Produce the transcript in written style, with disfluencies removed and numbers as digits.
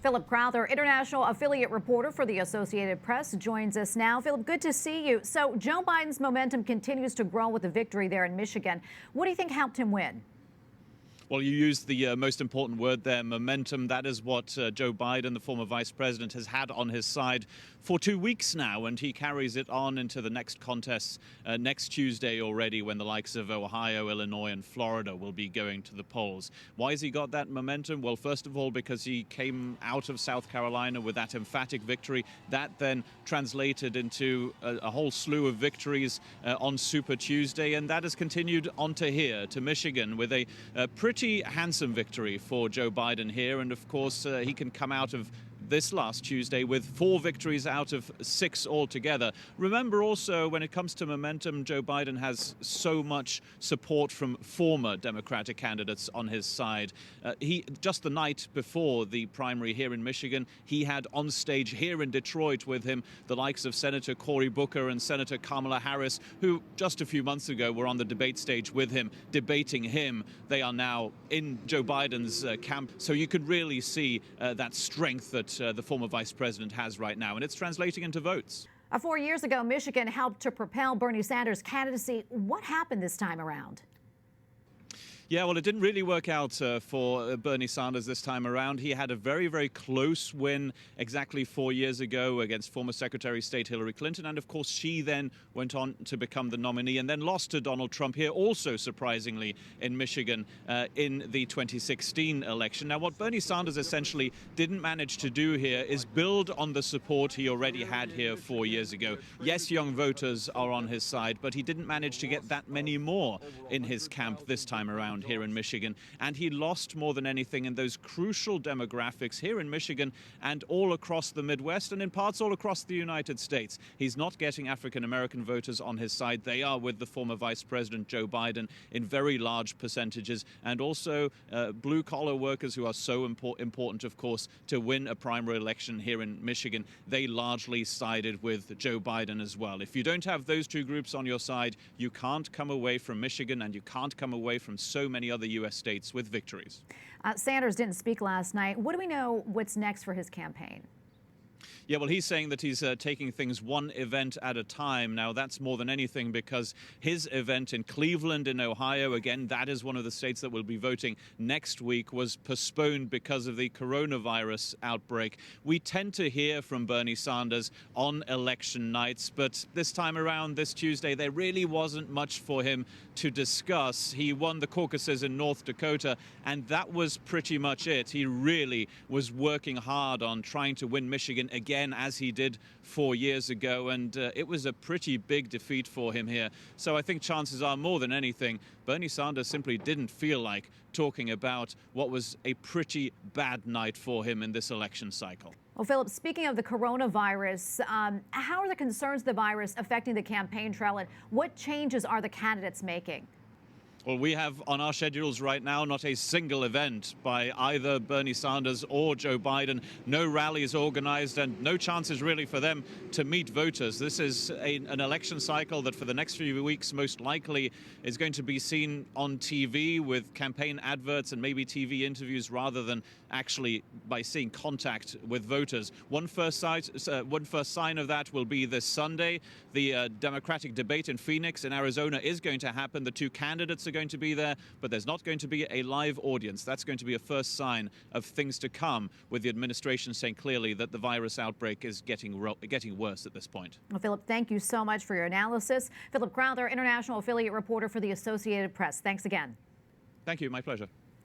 Philip Crowther, international affiliate reporter for the Associated Press, joins us now. Philip, good to see you. So Joe Biden's momentum continues to grow with the victory there in Michigan. What do you think helped him win? Well, you used the most important word there, momentum. That is what Joe Biden, the former vice president, has had on his side for 2 weeks now, and he carries it on into the next contests next Tuesday already, when the likes of Ohio, Illinois, and Florida will be going to the polls. Why has he got that momentum? Well, first of all, because he came out of South Carolina with that emphatic victory. That then translated into a whole slew of victories on Super Tuesday, and that has continued on to here, to Michigan, with a pretty handsome victory for Joe Biden here. And of course, he can come out of this last Tuesday with 4 victories out of 6 altogether. Remember also, when it comes to momentum, Joe Biden has so much support from former Democratic candidates on his side. Just the night before the primary here in Michigan, he had on stage here in Detroit with him the likes of Senator Cory Booker and Senator Kamala Harris, who just a few months ago were on the debate stage with him, debating him. They are now in Joe Biden's camp. So you could really see that strength that the former vice president has right now, and it's translating into votes. 4 years ago, Michigan helped to propel Bernie Sanders' candidacy. What happened this time around? Yeah, well, it didn't really work out for Bernie Sanders this time around. He had a very, very close win exactly 4 years ago against former Secretary of State Hillary Clinton. And of course, she then went on to become the nominee and then lost to Donald Trump here, also surprisingly, in Michigan in the 2016 election. Now, what Bernie Sanders essentially didn't manage to do here is build on the support he already had here 4 years ago. Yes, young voters are on his side, but he didn't manage to get that many more in his camp this time around here in Michigan, and he lost more than anything in those crucial demographics here in Michigan and all across the Midwest and in parts all across the United States. He's not getting African-American voters on his side. They are with the former Vice President Joe Biden in very large percentages, and also blue-collar workers who are so important, of course, to win a primary election here in Michigan. They largely sided with Joe Biden as well. If you don't have those two groups on your side, you can't come away from Michigan, and you can't come away from so many other U.S. states with victories. Sanders didn't speak last night. What do we know what's next for his campaign? Yeah, well, he's saying that he's taking things one event at a time. Now, that's more than anything because his event in Cleveland in Ohio, again, that is one of the states that will be voting next week, was postponed because of the coronavirus outbreak. We tend to hear from Bernie Sanders on election nights, but this time around, this Tuesday, there really wasn't much for him to discuss. He won the caucuses in North Dakota, and that was pretty much it. He really was working hard on trying to win Michigan again, as he did 4 years ago, and it was a pretty big defeat for him here. So I think chances are, more than anything, Bernie Sanders simply didn't feel like talking about what was a pretty bad night for him in this election cycle. Well, Philip, speaking of the coronavirus, how are the concerns of the virus affecting the campaign trail, and what changes are the candidates making? Well, we have on our schedules right now not a single event by either Bernie Sanders or Joe Biden. No rallies organized and no chances really for them to meet voters. This is an election cycle that for the next few weeks most likely is going to be seen on TV with campaign adverts and maybe TV interviews rather than actually by seeing contact with voters. One first sign of that will be this Sunday. The Democratic debate in Phoenix in Arizona is going to happen. The two candidates are going to be there, but there's not going to be a live audience. That's going to be a first sign of things to come, with the administration saying clearly that the virus outbreak is getting worse at this point. Well, Philip, thank you so much for your analysis. Philip Crowther, international affiliate reporter for the Associated Press. Thanks again. Thank you. My pleasure.